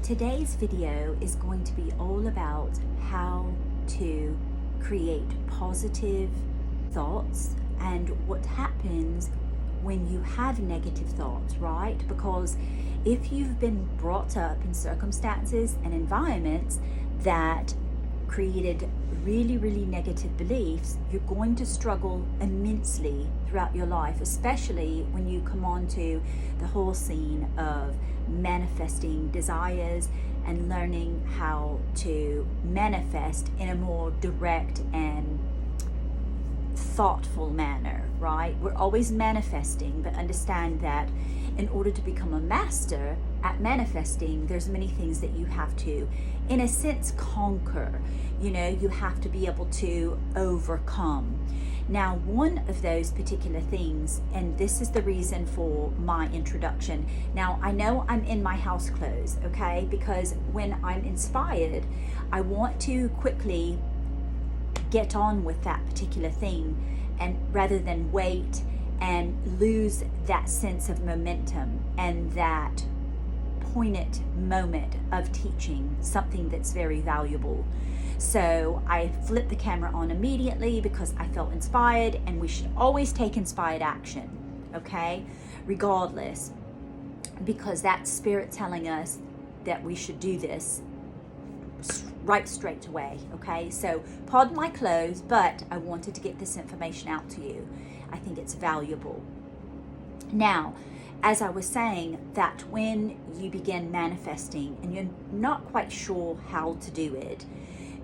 today's video is going to be all about how to create positive thoughts and what happens when you have negative thoughts, right? Because if you've been brought up in circumstances and environments that created really negative beliefs, you're going to struggle immensely throughout your life, especially when you come on to the whole scene of manifesting desires and learning how to manifest in a more direct and thoughtful manner, right? We're always manifesting, but understand that in order to become a master at manifesting, there's many things that you have to, in a sense, conquer. You know, you have to be able to overcome. Now, one of those particular things, and this is the reason for my introduction. Now, I know I'm in my house clothes, okay? Because when I'm inspired, I want to quickly get on with that particular thing, and rather than wait and lose that sense of momentum and that poignant moment of teaching something that's very valuable. So I flipped the camera on immediately because I felt inspired, and we should always take inspired action, okay? Regardless, because that's spirit telling us that we should do this right straight away, okay? So pardon my clothes, but I wanted to get this information out to you. I think it's valuable. Now, as I was saying, that when you begin manifesting and you're not quite sure how to do it,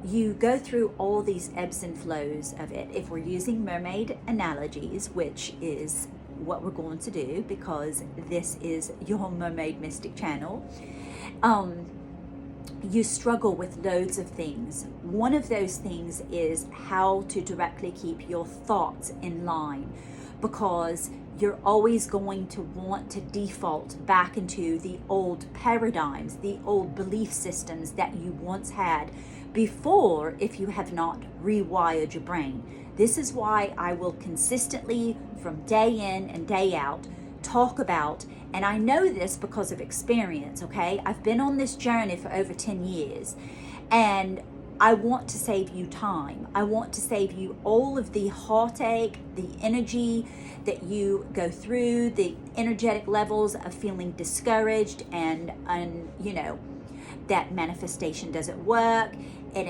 you go through all these ebbs and flows of it. If we're using mermaid analogies, which is what we're going to do because this is your Mermaid Mystic channel, you struggle with loads of things. One of those things is how to directly keep your thoughts in line, because you're always going to want to default back into the old paradigms, the old belief systems that you once had before, if you have not rewired your brain. This is why I will consistently, from day in and day out, talk about, and I know this because of experience, okay? I've been on this journey for over 10 years, and I want to save you time. I want to save you all of the heartache, the energy that you go through, the energetic levels of feeling discouraged and you know, that manifestation doesn't work and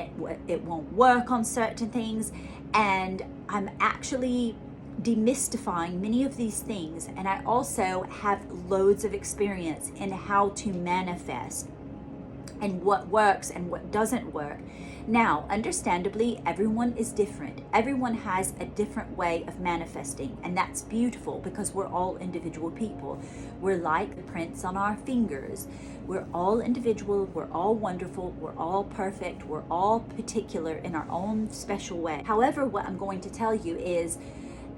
it won't work on certain things. And I'm actually demystifying many of these things, and I also have loads of experience in how to manifest and what works and what doesn't work. Now, understandably, everyone is different. Everyone has a different way of manifesting, and that's beautiful because we're all individual people. We're like the prints on our fingers. We're all individual, we're all wonderful, we're all perfect, we're all particular in our own special way. However, what I'm going to tell you is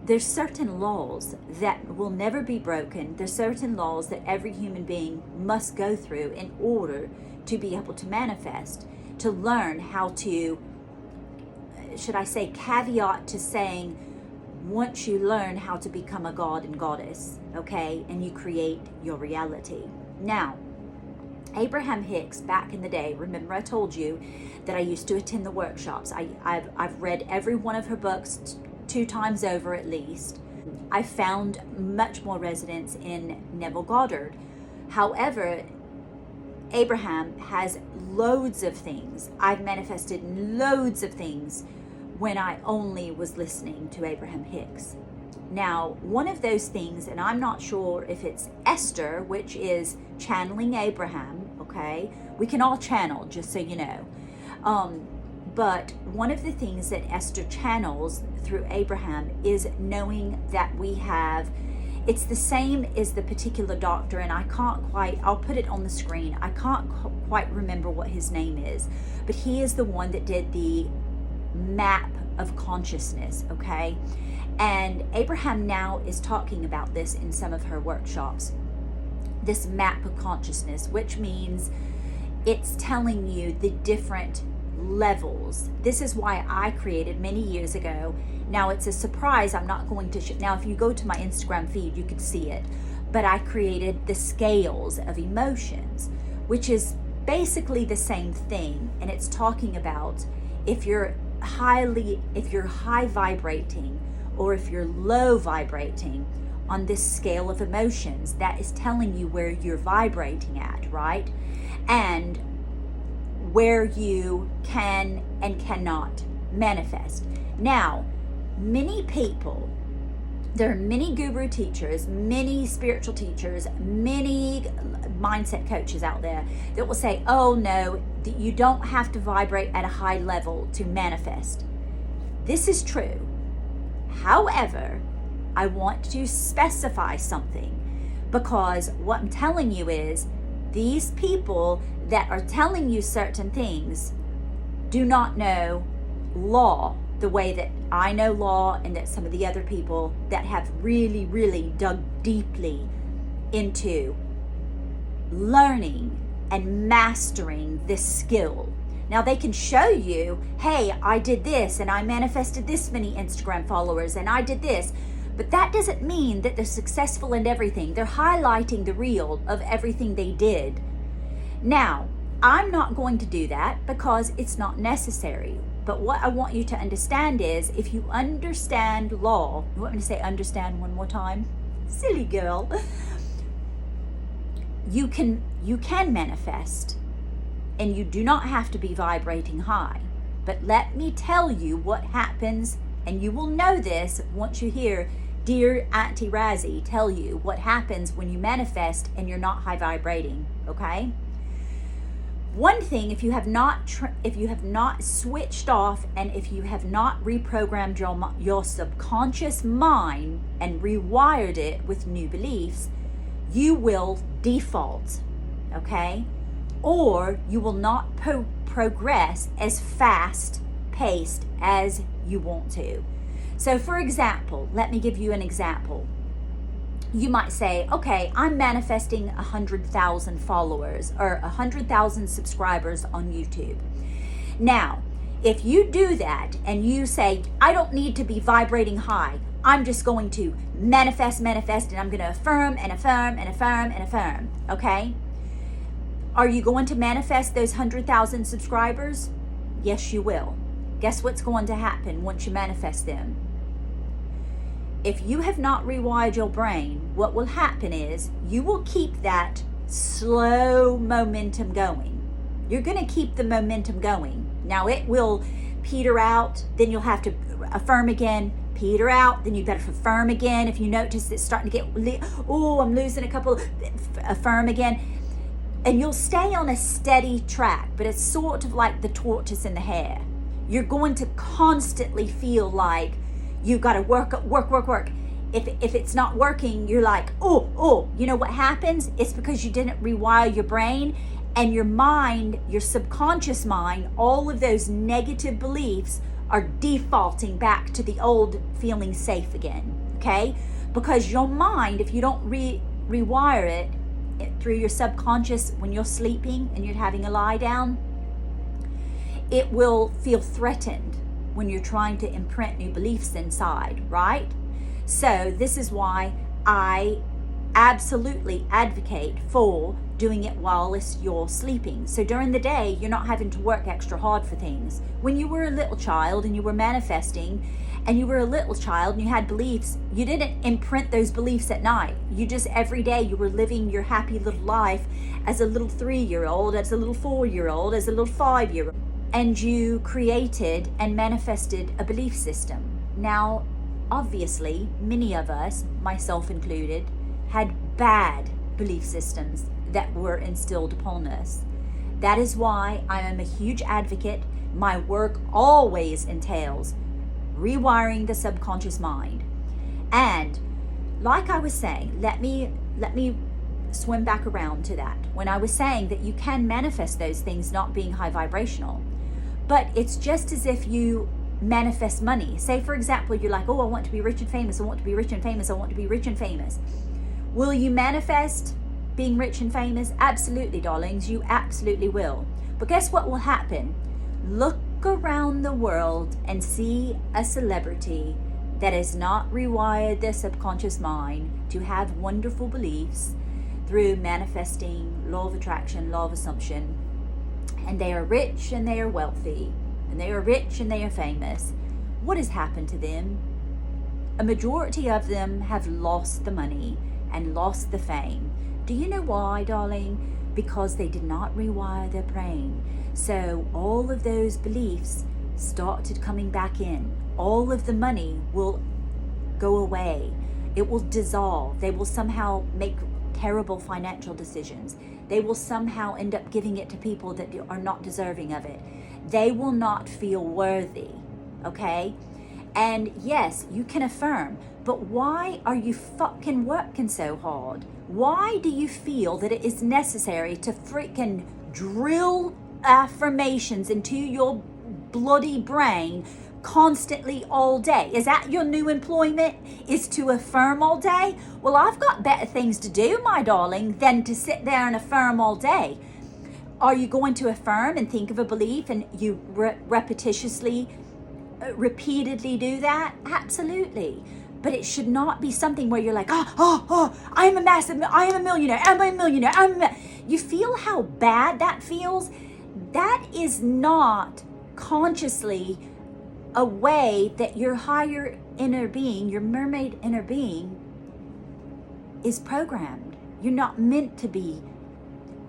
there's certain laws that will never be broken. There's certain laws that every human being must go through in order to be able to manifest, to learn how to, should I say, caveat to saying, once you learn how to become a god and goddess, okay, and you create your reality. Now, Abraham Hicks, back in the day, remember I told you that I used to attend the workshops. I've read every one of her books 2 times over at least. I found much more resonance in Neville Goddard. However, Abraham has loads of things. I've manifested loads of things when I only was listening to Abraham Hicks. Now, one of those things, and I'm not sure if it's Esther, which is channeling Abraham, okay? We can all channel, just so you know. But one of the things that Esther channels through Abraham is knowing that we have, it's the same as the particular doctor, and I can't quite, I'll put it on the screen. I can't quite remember what his name is, but he is the one that did the map of consciousness, okay? And Abraham now is talking about this in some of her workshops, this map of consciousness, which means it's telling you the different levels. This is why I created many years ago. Now it's a surprise. I'm not going to now if you go to my Instagram feed, you could see it, but I created the scales of emotions, which is basically the same thing, and it's talking about if you're high vibrating or if you're low vibrating on this scale of emotions, that is telling you where you're vibrating at, right? And where you can and cannot manifest. Now, many people, there are many guru teachers, many spiritual teachers, many mindset coaches out there that will say, oh no, you don't have to vibrate at a high level to manifest. This is true. However, I want to specify something, because what I'm telling you is these people that are telling you certain things do not know law the way that I know law, and that some of the other people that have really, really dug deeply into learning and mastering this skill. Now they can show you, hey, I did this and I manifested this many Instagram followers and I did this, but that doesn't mean that they're successful in everything. They're highlighting the real of everything they did. Now, I'm not going to do that because it's not necessary. But what I want you to understand is, if you understand law, you want me to say understand one more time? Silly girl. You can manifest, and you do not have to be vibrating high. But let me tell you what happens, and you will know this once you hear dear Auntie Razzie tell you what happens when you manifest and you're not high vibrating, okay? One thing, if you have not switched off, and if you have not reprogrammed your subconscious mind and rewired it with new beliefs, you will default, okay? Or you will not progress as fast paced as you want to. So for example, let me give you an example. You might say, okay, I'm manifesting 100,000 followers or 100,000 subscribers on YouTube. Now, if you do that and you say, I don't need to be vibrating high, I'm just going to manifest, and I'm going to affirm and affirm and affirm and affirm, okay? Are you going to manifest those 100,000 subscribers? Yes, you will. Guess what's going to happen once you manifest them? If you have not rewired your brain, what will happen is you will keep that slow momentum going. You're going to keep the momentum going. Now it will peter out, then you'll have to affirm again, peter out, then you better affirm again. If you notice it's starting to get, I'm losing a couple, affirm again. And you'll stay on a steady track, but it's sort of like the tortoise and the hare. You're going to constantly feel like you've got to work. If it's not working, you're like, you know what happens? It's because you didn't rewire your brain, and your mind, your subconscious mind, all of those negative beliefs are defaulting back to the old feeling safe again, okay? Because your mind, if you don't rewire it through your subconscious when you're sleeping and you're having a lie down, it will feel threatened when you're trying to imprint new beliefs inside, right? So this is why I absolutely advocate for doing it while you're sleeping. So during the day, you're not having to work extra hard for things. When you were a little child and you were manifesting, and you were a little child and you had beliefs, you didn't imprint those beliefs at night. You just, every day you were living your happy little life as a little 3-year-old, as a little 4-year-old, as a little 5-year-old. And you created and manifested a belief system. Now, obviously, many of us, myself included, had bad belief systems that were instilled upon us. That is why I am a huge advocate. My work always entails rewiring the subconscious mind. And like I was saying, let me swim back around to that. When I was saying that you can manifest those things not being high vibrational, but it's just as if you manifest money. Say, for example, you're like, I want to be rich and famous. I want to be rich and famous. I want to be rich and famous. Will you manifest being rich and famous? Absolutely, darlings. You absolutely will. But guess what will happen? Look around the world and see a celebrity that has not rewired their subconscious mind to have wonderful beliefs through manifesting, law of attraction, law of assumption, and they are rich and they are wealthy, and they are rich and they are famous. What has happened to them? A majority of them have lost the money and lost the fame. Do you know why, darling? Because they did not rewire their brain. So all of those beliefs started coming back in. All of the money will go away. It will dissolve. They will somehow make terrible financial decisions. They will somehow end up giving it to people that are not deserving of it. They will not feel worthy, okay? And yes, you can affirm, but why are you fucking working so hard? Why do you feel that it is necessary to freaking drill affirmations into your bloody brain constantly all day? Is that your new employment, is to affirm all day? Well, I've got better things to do, my darling, than to sit there and affirm all day. Are you going to affirm and think of a belief and you repetitiously, repeatedly do that? Absolutely. But it should not be something where you're like, I am a millionaire, You feel how bad that feels? That is not consciously a way that your higher inner being, your mermaid inner being, is programmed. You're not meant to be.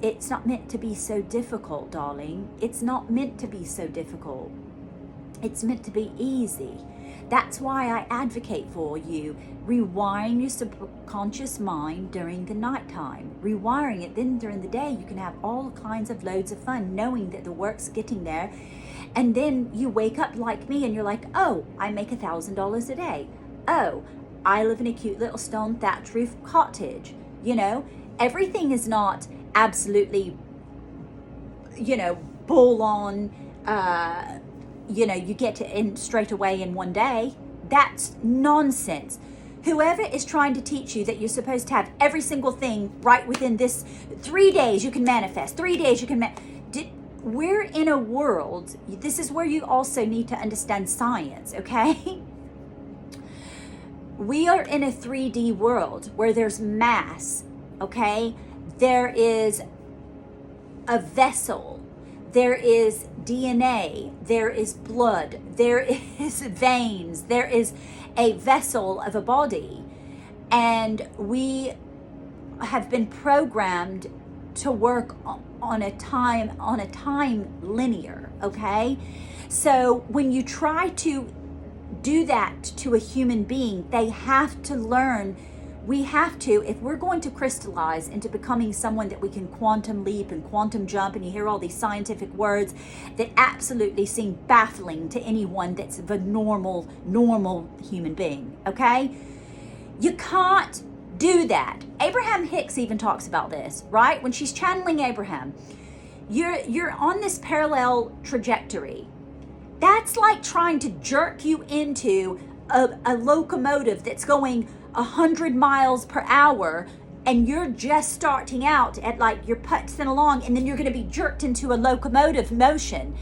It's not meant to be so difficult, darling. It's not meant to be so difficult. It's meant to be easy. That's why I advocate for you rewiring your subconscious mind during the nighttime. Rewiring it, then during the day you can have all kinds of loads of fun knowing that the work's getting there. And then you wake up like me and you're like, oh, I make $1,000 a day. Oh, I live in a cute little stone thatch roof cottage. You know, everything is not absolutely, bull on, you get it in straight away in one day. That's nonsense. Whoever is trying to teach you that you're supposed to have every single thing right within this 3 days you can manifest, 3 days you can we're in a world, this is where you also need to understand science, okay? We are in a 3D world where there's mass, okay? There is a vessel, there is DNA, there is blood, there is veins, there is a vessel of a body. And we have been programmed to work on a time linear, okay? So when you try to do that to a human being, they have to learn. We have to, if we're going to crystallize into becoming someone that we can quantum leap and quantum jump, and you hear all these scientific words that absolutely seem baffling to anyone that's a normal human being, okay? You can't do that. Abraham Hicks even talks about this, right? When she's channeling Abraham, you're on this parallel trajectory. That's like trying to jerk you into a locomotive that's going 100 miles per hour, and you're just starting out at you're putzing along, and then you're going to be jerked into a locomotive motion.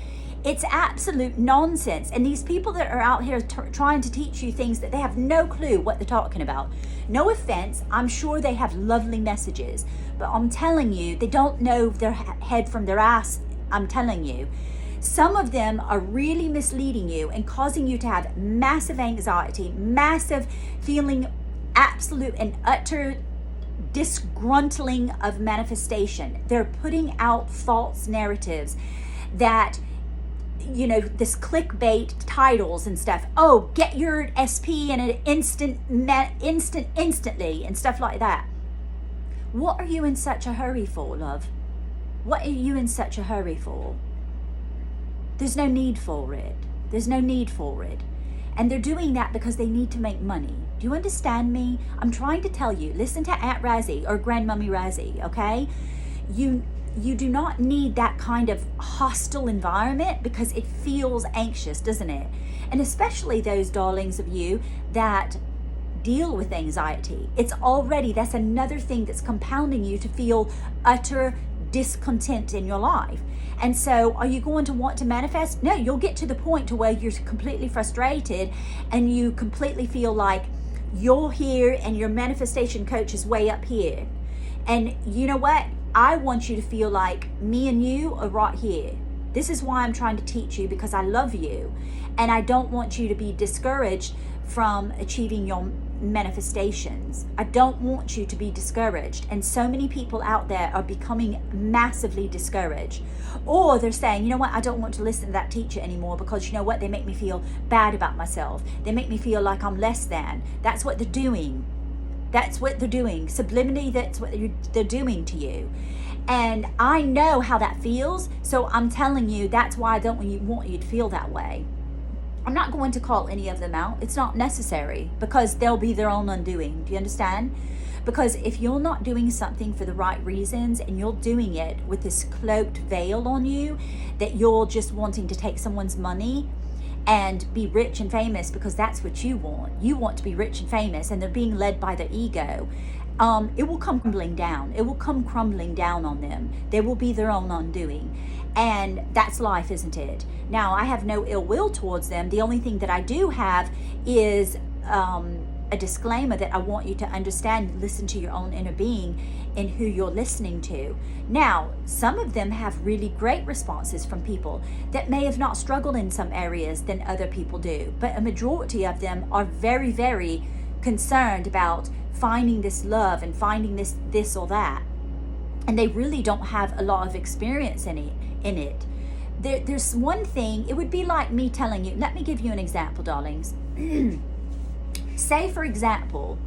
It's absolute nonsense. And these people that are out here trying to teach you things that they have no clue what they're talking about. No offense, I'm sure they have lovely messages, but I'm telling you, they don't know their head from their ass. I'm telling you. Some of them are really misleading you and causing you to have massive anxiety, massive feeling, absolute and utter disgruntling of manifestation. They're putting out false narratives that, this clickbait titles and stuff. Oh, get your SP in an instantly and stuff like that. What are you in such a hurry for, love? What are you in such a hurry for? There's no need for it. There's no need for it. And they're doing that because they need to make money. Do you understand me? I'm trying to tell you, listen to Aunt Razzie or Grandmummy Razzie, okay? You do not need that kind of hostile environment because it feels anxious, doesn't it? And especially those darlings of you that deal with anxiety. That's another thing that's compounding you to feel utter discontent in your life. And so are you going to want to manifest? No, you'll get to the point to where you're completely frustrated and you completely feel like you're here and your manifestation coach is way up here. And you know what? I want you to feel like me and you are right here. This is why I'm trying to teach you, because I love you. And I don't want you to be discouraged from achieving your manifestations. I don't want you to be discouraged. And so many people out there are becoming massively discouraged. Or they're saying, you know what, I don't want to listen to that teacher anymore because, you know what, they make me feel bad about myself. They make me feel like I'm less than. That's what they're doing. That's what they're doing. Subliminally, that's what they're doing to you. And I know how that feels. So I'm telling you, that's why I don't want you to feel that way. I'm not going to call any of them out. It's not necessary, because they'll be their own undoing. Do you understand? Because if you're not doing something for the right reasons, and you're doing it with this cloaked veil on you, that you're just wanting to take someone's money and be rich and famous because that's what you want. You want to be rich and famous, and they're being led by their ego. It will come crumbling down. It will come crumbling down on them. They will be their own undoing. And that's life, isn't it? Now, I have no ill will towards them. The only thing that I do have is a disclaimer that I want you to understand, listen to your own inner being and who you're listening to. Now, some of them have really great responses from people that may have not struggled in some areas than other people do. But a majority of them are very, very concerned about finding this love and finding this or that. And they really don't have a lot of experience in it. There's one thing, it would be like me telling you, let me give you an example, darlings. Say, for example,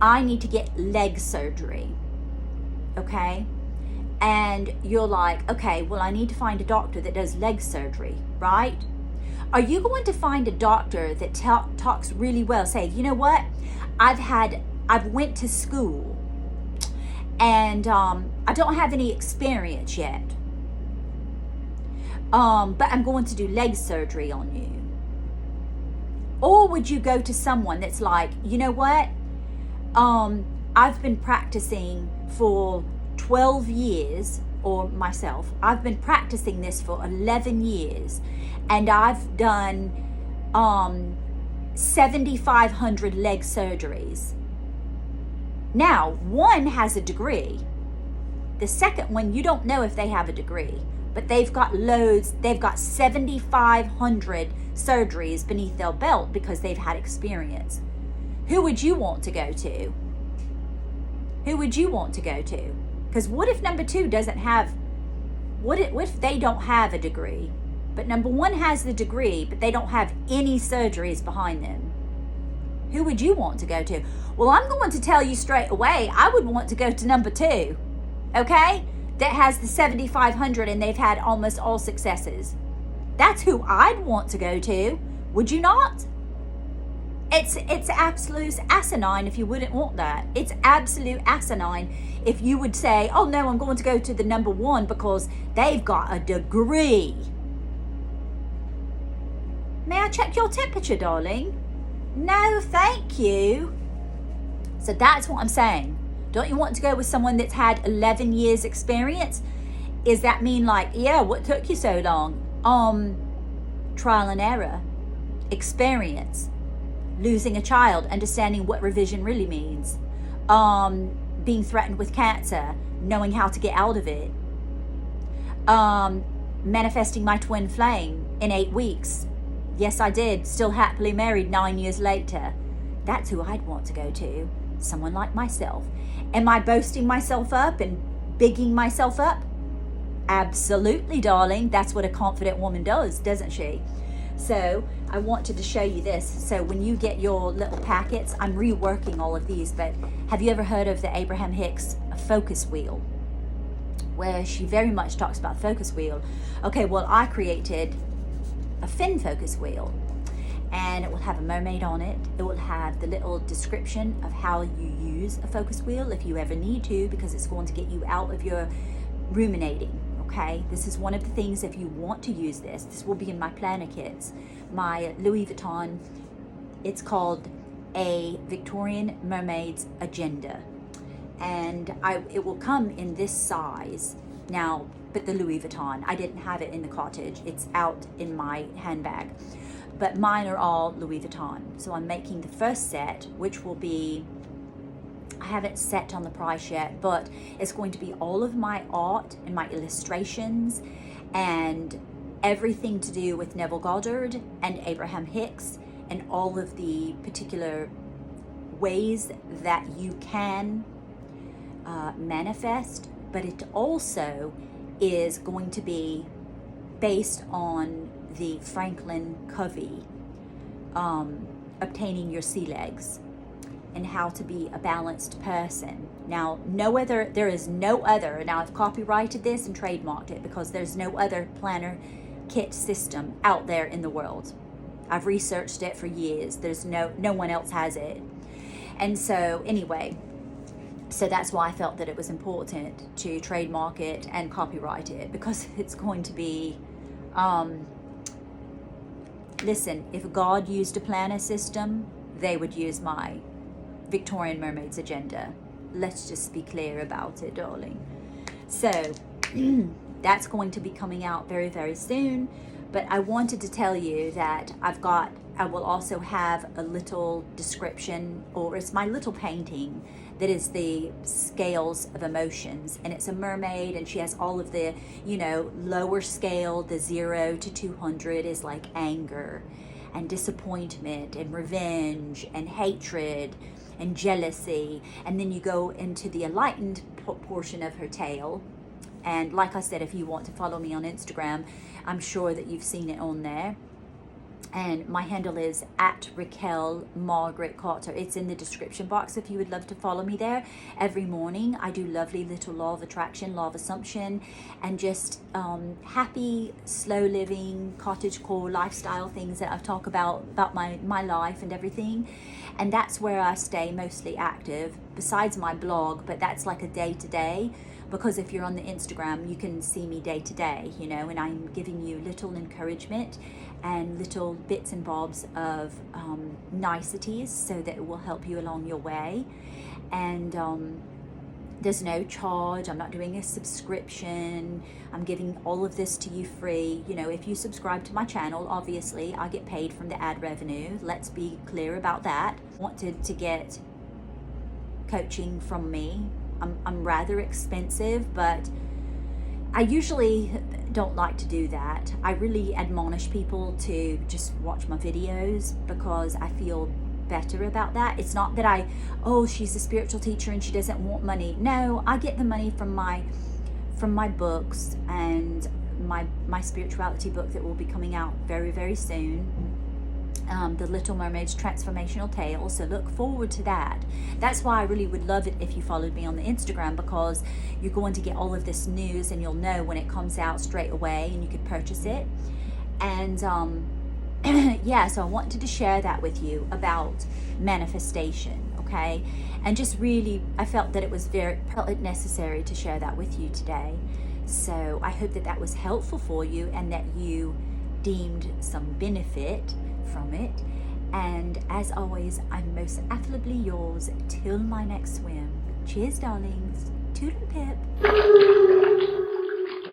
I need to get leg surgery, okay? And you're like, okay, well, I need to find a doctor that does leg surgery, right? Are you going to find a doctor that talks really well? Say, you know what? I've went to school and I don't have any experience yet. But I'm going to do leg surgery on you. Or would you go to someone that's like, you know what? I've been practicing for 12 years, or myself, I've been practicing this for 11 years, and I've done 7,500 leg surgeries. Now, one has a degree. The second one, you don't know if they have a degree, but they've got loads, they've got 7,500 surgeries beneath their belt because they've had experience. Who would you want to go to? Who would you want to go to? Because what if number two doesn't have, what if they don't have a degree, but number one has the degree, but they don't have any surgeries behind them? Who would you want to go to? Well, I'm going to tell you straight away, I would want to go to number two, okay? That has the 7,500 and they've had almost all successes. That's who I'd want to go to. Would you not? It's absolute asinine if you wouldn't want that. It's absolute asinine if you would say, oh no, I'm going to go to the number one because they've got a degree. May I check your temperature, darling? No, thank you. So that's what I'm saying. Don't you want to go with someone that's had 11 years experience? Is that mean like, yeah, what took you so long? Trial and error, experience, losing a child, understanding what revision really means, being threatened with cancer, knowing how to get out of it, manifesting my twin flame in 8 weeks. Yes, I did. Still happily married 9 years later. That's who I'd want to go to. Someone like myself. Am I boasting myself up and bigging myself up? Absolutely, darling. That's what a confident woman does, doesn't she? So I wanted to show you this. So when you get your little packets, I'm reworking all of these, but have you ever heard of the Abraham Hicks focus wheel? Where she very much talks about focus wheel. Okay, well, I created a fin focus wheel, and it will have a mermaid on it. It will have the little description of how you use a focus wheel if you ever need to, because it's going to get you out of your ruminating. Okay, this is one of the things, if you want to use this will be in my planner kits. My Louis Vuitton, it's called a Victorian Mermaid's Agenda, and it will come in this size. Now, but the Louis Vuitton, I didn't have it in the cottage, it's out in my handbag, but mine are all Louis Vuitton. So I'm making the first set, which will be I haven't set on the price yet, but it's going to be all of my art and my illustrations and everything to do with Neville Goddard and Abraham Hicks and all of the particular ways that you can manifest. But it also is going to be based on the Franklin Covey, obtaining your sea legs and how to be a balanced person. Now, there is no other, now I've copyrighted this and trademarked it because there's no other planner kit system out there in the world. I've researched it for years. There's no one else has it. And so anyway, so that's why I felt that it was important to trademark it and copyright it, because it's going to be, listen, if God used a planner system, they would use my Victorian Mermaid's agenda. Let's just be clear about it, darling. So that's going to be coming out very, very soon. But I wanted to tell you that I will also have a little description, or it's my little painting that is the scales of emotions, and it's a mermaid, and she has all of the, lower scale, the 0 to 200 is like anger and disappointment and revenge and hatred and jealousy, and then you go into the enlightened portion of her tail. And like I said, if you want to follow me on Instagram, I'm sure that you've seen it on there. And my handle is at Raquel Margaret Carter. It's in the description box if you would love to follow me there. Every morning I do lovely little law of attraction, law of assumption, and just happy, slow living, cottagecore lifestyle things that I've talked about my life and everything. And that's where I stay mostly active, besides my blog, but that's like a day-to-day. Because if you're on the Instagram, you can see me day to day, and I'm giving you little encouragement and little bits and bobs of niceties so that it will help you along your way. And there's no charge. I'm not doing a subscription. I'm giving all of this to you free. If you subscribe to my channel, obviously I get paid from the ad revenue. Let's be clear about that. Wanted to get coaching from me. I'm rather expensive, but I usually don't like to do that. I really admonish people to just watch my videos because I feel better about that. It's not that she's a spiritual teacher and she doesn't want money. No, I get the money from my books and my spirituality book that will be coming out very, very soon. The Little Mermaid's Transformational Tale, so look forward to that. That's why I really would love it if you followed me on the Instagram, because you're going to get all of this news and you'll know when it comes out straight away and you could purchase it. And yeah, so I wanted to share that with you about manifestation, okay? And just really, I felt that it was very necessary to share that with you today. So I hope that that was helpful for you and that you deemed some benefit from it. And as always, I'm most affably yours till my next swim. Cheers, darlings. Toodle pip.